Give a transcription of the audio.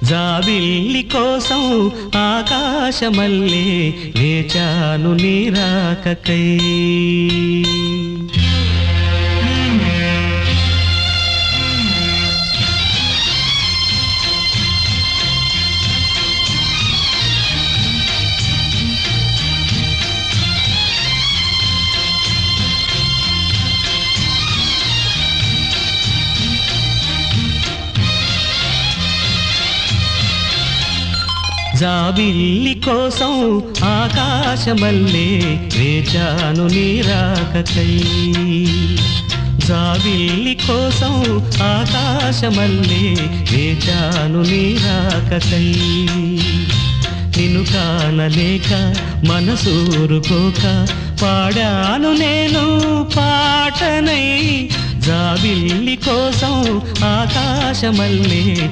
జాబిల్లి కోసం ఆకాశమల్లే వేచాను నీ రాకకై. జాబిల్లి కోసం ఆకాశమల్లే వేచాను నీ రాకకై. జాబిల్లి కోసం ఆకాశమల్లే వేచాను నీ రాకకై. నిన్ను కానలేక మనసూరుకోక పాడాను నేను పాటనై. జాబిల్లి కోసం ఆకాశమల్లే